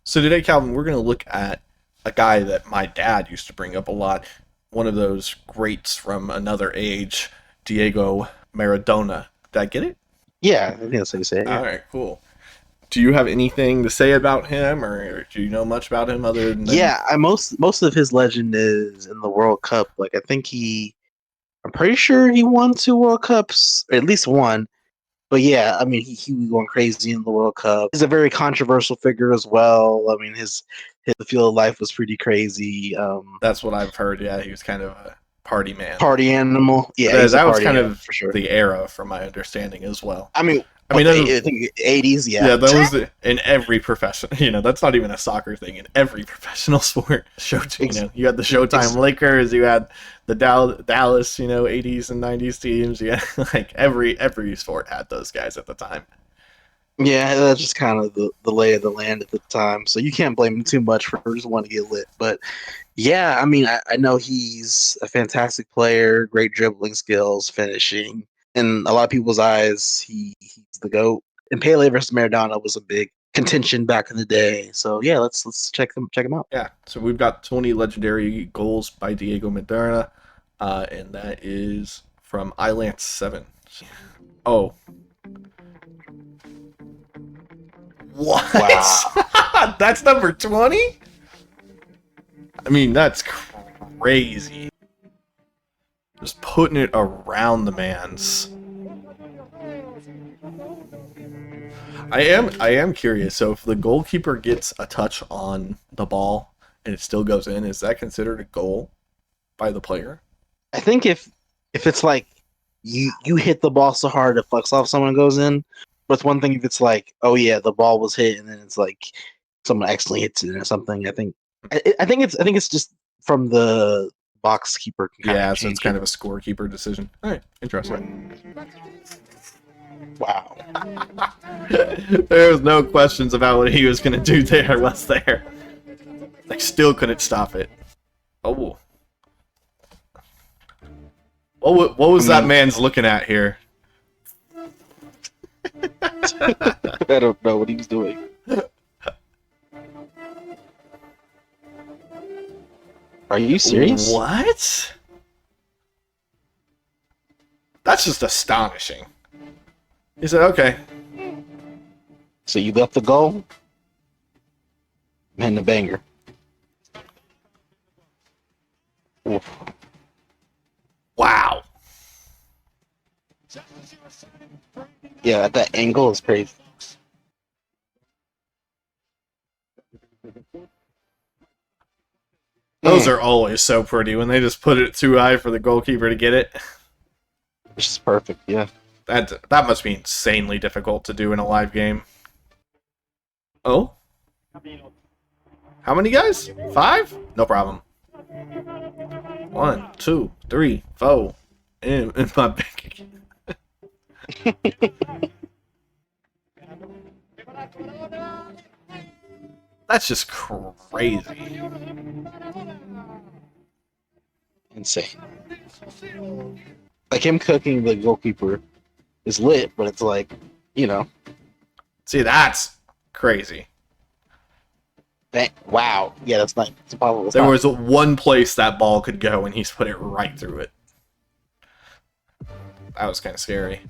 So today, Calvin, we're going to look at a guy that my dad used to bring up a lot. One of those greats from another age, Diego Maradona. Did I get it? Yeah, I think that's how you say it. All Yeah, right, cool. Do you have anything to say about him, or do you know much about him other than yeah. Most of his legend is in the World Cup. Like I think I'm pretty sure he won two World Cups, or at least one. But yeah, I mean, he was going crazy in the World Cup. He's a very controversial figure as well. I mean, his field of life was pretty crazy. that's what I've heard? Yeah, he was kind of a party man. Party animal. Yeah, That, he's a that was party kind animal of for sure. the era, from my understanding, as well. I mean, I mean, I think 80s. Yeah, yeah, that was in every profession. That's not even a soccer thing. In every professional sport, you had the Showtime ex- Lakers, you had the Dallas, 80s and 90s teams. Yeah, like every sport had those guys at the time. Yeah, that's just kind of the lay of the land at the time. So you can't blame him too much for just wanting to get lit. But yeah, I mean, I know he's a fantastic player, great dribbling skills, finishing. In a lot of people's eyes, he's the GOAT. And Pele versus Maradona was a big contention back in the day. So yeah, let's check him out. Yeah, so we've got 20 legendary goals by Diego Maradona, and that is from Ilance 7. Oh, Wow. what? That's number 20? I mean, that's crazy. Just putting it around the man's. I am curious. So if the goalkeeper gets a touch on the ball and it still goes in, is that considered a goal by the player? I think if it's like you hit the ball so hard it flex off someone goes in, but it's one thing if it's like, oh yeah, the ball was hit and then it's like someone accidentally hits it or something. I think it's just from the box keeper can kind of Yeah, so it's change it. kind of a scorekeeper decision. All right, interesting. Wow. There's no questions about what he was gonna do there, was there? I still couldn't stop it. Oh, what was that man's looking at here? I don't know what he was doing. Are you serious? What? That's just astonishing. He said, okay. So you left the goal and the banger. Oof. Wow. Yeah, at that angle is crazy. Those are always so pretty when they just put it too high for the goalkeeper to get it. Which is perfect, yeah. That must be insanely difficult to do in a live game. Oh? How many guys? 5? No problem. 1, 2, 3, 4. In my bank. That's just crazy. Insane. Like him cooking the goalkeeper is lit, but it's like, you know, See, that's crazy. wow. Yeah, that's not. It's impossible. There was one place that ball could go, and he's put it right through it. That was kind of scary.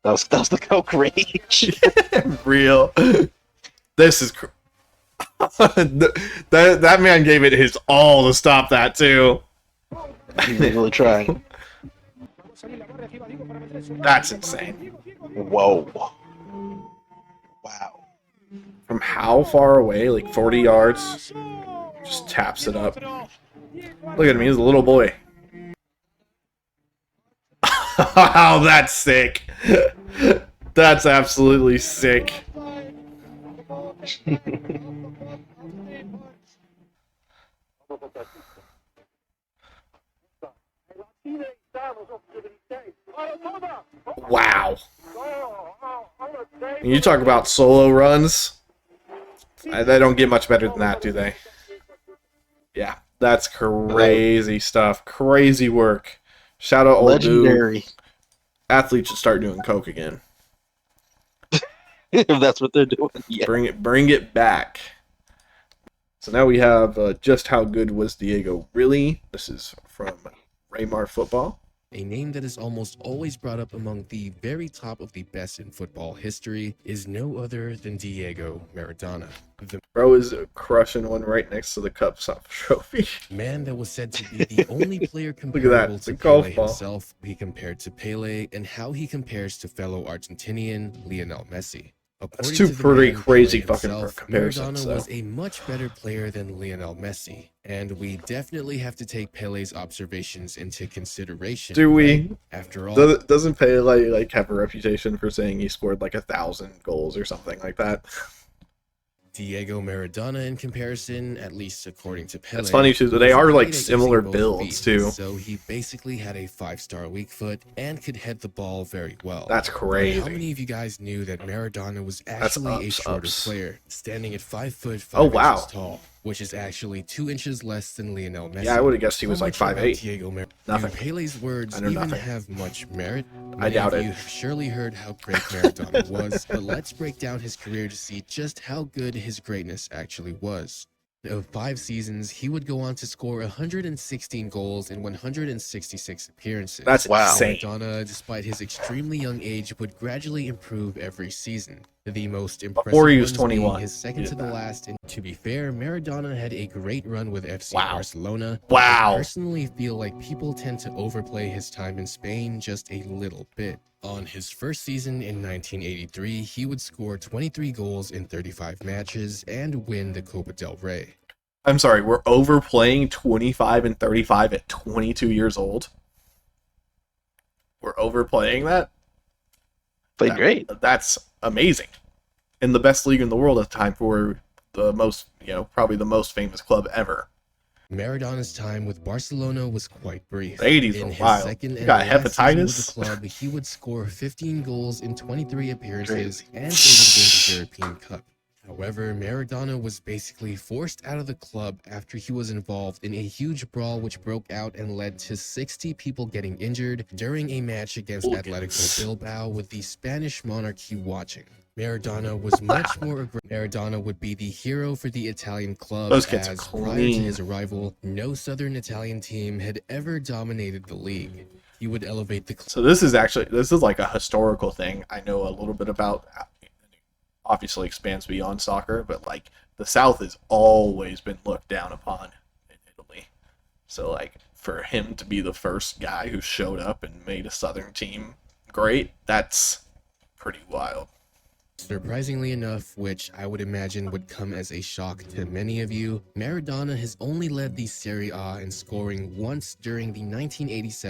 That was the coke rage. Real. This is. that man gave it his all to stop that, too. He's really trying. That's insane. Whoa. Wow. From how far away? Like 40 yards? Just taps it up. Look at him, he's a little boy. Wow, that's sick. That's absolutely sick. Wow. And you talk about solo runs. They don't get much better than that, do they? Yeah, that's crazy stuff. Crazy work. Shout out old dude. Legendary. Athletes should start doing coke again. if that's what they're doing. Yeah. Bring it back. So now we have just how good was Diego really? This is from Raymar Football. A name that is almost always brought up among the very top of the best in football history is no other than Diego Maradona. The Bro is crushing one right next to the Cup trophy. man that was said to be the only player Look at comparable that. to It's a golf Pele ball. himself. He compared to Pele and how he compares to fellow Argentinian Lionel Messi. According two to the pretty man, crazy Pelé fucking himself, comparisons, Maradona so. was a much better player than Lionel Messi, and we definitely have to take Pele's observations into consideration. Do we? Right? After all, Doesn't Pele like have a reputation for saying he scored like 1,000 goals or something like that? Diego Maradona, in comparison, at least according to Pele, That's funny too. They was are great like at similar using both builds feet, too. So he basically had a 5-star weak foot and could head the ball very well. That's But crazy. how many of you guys knew that Maradona was That's actually a ups, shorter ups. player, standing at 5 foot 5 Oh, wow. inches tall, which is actually 2 inches less than Lionel Messi? Yeah, I would have guessed he How was like much about 5'8". Diego Nothing. Do Pele's words I know even nothing. have much merit? I doubt Many it. of you have surely heard how great Maradona was, but let's break down his career to see just how good his greatness actually was. Of 5 seasons, he would go on to score 116 goals in 166 appearances. That's Wow. insane. Maradona, despite his extremely young age, would gradually improve every season. The most impressive Before he was ones 21, being his second he to did the that. last. And to be fair, Maradona had a great run with FC Wow. Barcelona. Wow. I personally feel like people tend to overplay his time in Spain just a little bit. On his first season in 1983, he would score 23 goals in 35 matches and win the Copa del Rey. I'm sorry, we're overplaying 25 and 35 at 22 years old. We're overplaying that. Played great. That's amazing. In the best league in the world at the time for the most, probably the most famous club ever. Maradona's time with Barcelona was quite brief. The 80s In were his wild. second You and got last season with hepatitis? the club, he would score 15 goals in 23 appearances Crazy. and they would win the European Cup. However, Maradona was basically forced out of the club after he was involved in a huge brawl which broke out and led to 60 people getting injured during a match against Atletico Bilbao with the Spanish monarchy watching. Maradona was much more aggressive. Maradona would be the hero for the Italian club Those kids are as prior to clean. his arrival, no southern Italian team had ever dominated the league. He would elevate the club. So this is like a historical thing. I know a little bit about. Obviously expands beyond soccer, but like the South has always been looked down upon in Italy. So like for him to be the first guy who showed up and made a Southern team great, that's pretty wild. Surprisingly enough, which I would imagine would come as a shock to many of you, Maradona has only led the Serie A in scoring once during the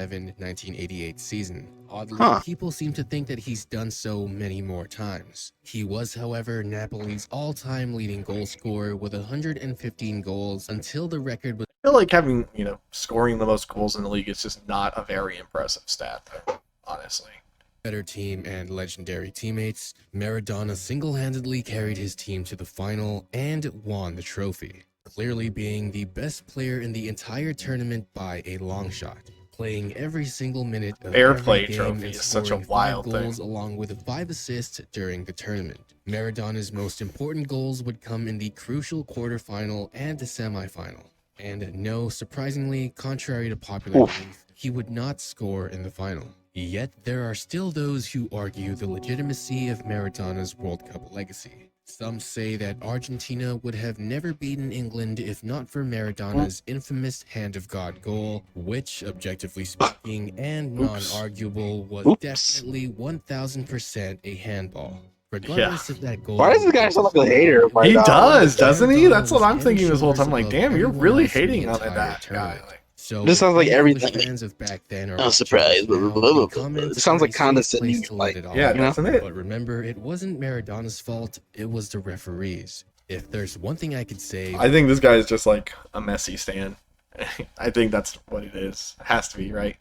1987-1988 season. Oddly, people seem to think that he's done so many more times. He was, however, Napoli's all-time leading goal scorer with 115 goals until the record was I feel like having, scoring the most goals in the league is just not a very impressive stat, though, honestly. better team and legendary teammates, Maradona single-handedly carried his team to the final and won the trophy, clearly being the best player in the entire tournament by a long shot, playing every single minute of Fair every play game trophy and is such a scoring 5 wild goals thing. along with 5 assists during the tournament. Maradona's most important goals would come in the crucial quarterfinal and the semifinal. And no, surprisingly, contrary to popular belief, he would not score in the final. Yet, there are still those who argue the legitimacy of Maradona's World Cup legacy. Some say that Argentina would have never beaten England if not for Maradona's infamous Hand of God goal, which, objectively speaking and non-arguable, was definitely 1000% a handball. Regardless of that goal, Why does this guy sound like a hater? He Like, does, doesn't he? Maradona That's what was I'm head thinking and this whole time. shoulders Like, above damn, you're everyone really else in the hating on entire that guy. tournament. Like, So This sounds like if English everything. fans of back then are I'm watching surprised. this now, the comments It sounds are like a safe condescending, place to like, let it all yeah, out. doesn't it? But remember, it wasn't Maradona's fault, it was the referees. If there's one thing I could say, I think this guy is just like a Messi stan. I think that's what it is. It has to be, right?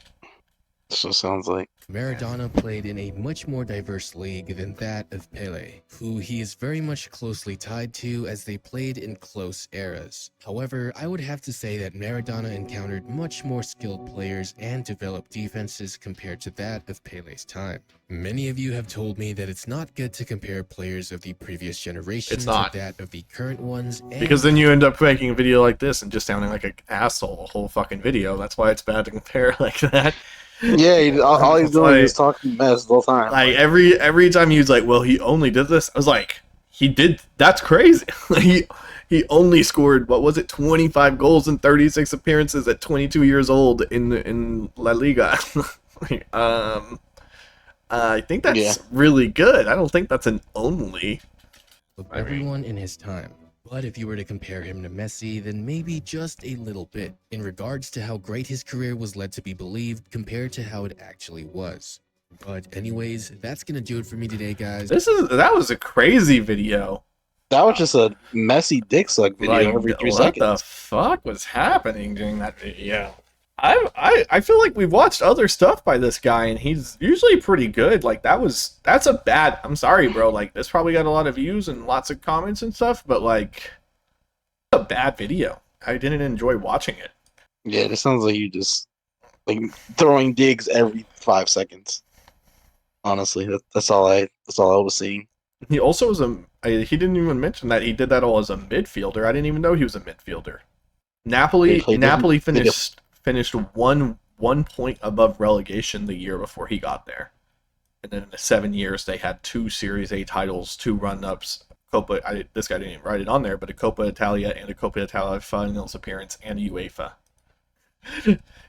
So it sounds like. Maradona played in a much more diverse league than that of Pele, who he is very much closely tied to as they played in close eras. However, I would have to say that Maradona encountered much more skilled players and developed defenses compared to that of Pele's time. Many of you have told me that it's not good to compare players of the previous generation It's to not. that of the current ones. Because then you end up making a video like this and just sounding like an asshole the whole fucking video. That's why it's bad to compare like that. Yeah, all he's It's doing is like, just talking mess the whole time. like every time he was like, well, he only did this. I was like, he did. That's crazy. he only scored, what was it, 25 goals in 36 appearances at 22 years old in La Liga. Like, I think that's Yeah. really good. I don't think that's an only. of everyone in his time. But if you were to compare him to Messi, then maybe just a little bit, in regards to how great his career was led to be believed compared to how it actually was. But anyways, that's gonna do it for me today, guys. That was a crazy video. That was just a messy dick suck video Like, every 3 what seconds. the fuck was happening during that video? I feel like we've watched other stuff by this guy, and he's usually pretty good. Like, that's a bad. I'm sorry, bro. Like, this probably got a lot of views and lots of comments and stuff, but like, a bad video. I didn't enjoy watching it. Yeah, it sounds like you just like throwing digs every 5 seconds. Honestly, that's all I was seeing. He also was he didn't even mention that he did that all as a midfielder. I didn't even know he was a midfielder. Napoli finished one point above relegation the year before he got there, and then in the 7 years they had 2 Series A titles, 2 run-ups. This guy didn't even write it on there, but a Coppa Italia and a Coppa Italia finals appearance and a UEFA.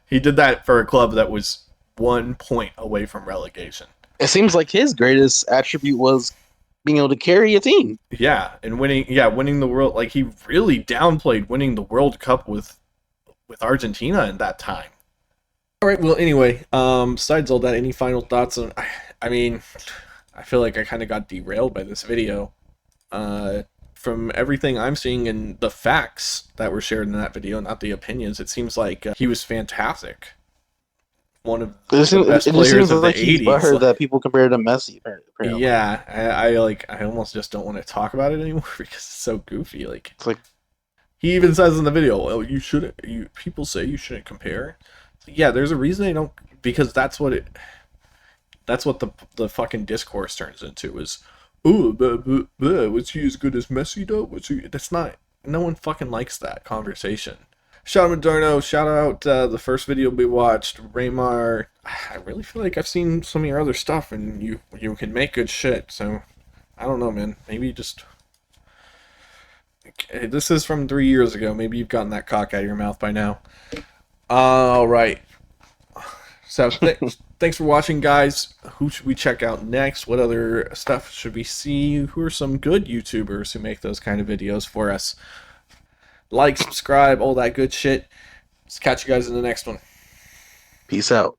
He did that for a club that was 1 point away from relegation. It seems like his greatest attribute was being able to carry a team. Yeah, and winning the world. Like, he really downplayed winning the World Cup with Argentina in that time. All right. Well, anyway, besides all that, any final thoughts on? I mean, I feel like I kind of got derailed by this video. From everything I'm seeing and the facts that were shared in that video, not the opinions, it seems like he was fantastic. One of the best players of the 80s. I heard that people compared to Messi. Apparently. Yeah, I almost just don't want to talk about it anymore because it's so goofy. Like, It's like, he even says in the video, "Well, you shouldn't. People say you shouldn't compare." Yeah, there's a reason they don't, because that's what the fucking discourse turns into is, oh, was he as good as Messi though? That's not. No one fucking likes that conversation. Shout out Madarno, shout out the first video we watched, Raymar. I really feel like I've seen some of your other stuff, and you can make good shit. So I don't know, man. Maybe just. This is from 3 years ago. Maybe you've gotten that cock out of your mouth by now. All right. So thanks for watching, guys. Who should we check out next? What other stuff should we see? Who are some good YouTubers who make those kind of videos for us? Like, subscribe, all that good shit. Let's catch you guys in the next one. peace out.